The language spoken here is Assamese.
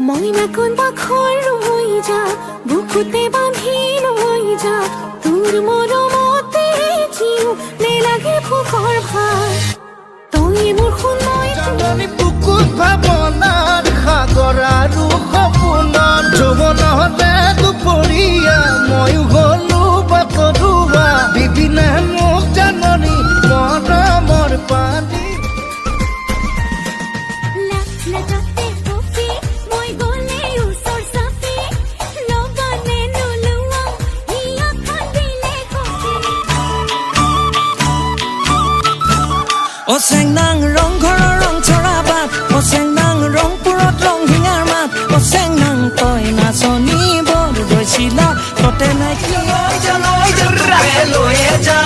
মইনা কোন বাখৰ ৰৈ যা বুকুতে বান্ধি লৈ যা তোৰ মৰমতে জিউ নেলাগে ভোকৰ ভাৰ তই মোৰ সোণাই জাননী বুকুত ভাৱনাৰ সাগৰ আৰু সপোনৰ যৌৱনতে দুপৰীয়া ময়ো হলো বাটৰুৱা বিবিনে মোক জাননী মৰমৰ পানী লাজতে কফি মই গলে ওচৰ চাপি লগনে নোলোৱা হিয়া খান্দিলে কফি ও চেংনাং ৰংঘৰৰ ৰং চৰা বাট ও চেংনাং ৰংপুৰত ৰং হিঙাৰ মাত ও চেংনাং তই নাচনি বৰ গৈছিলা ততে নাই কি লৈ যা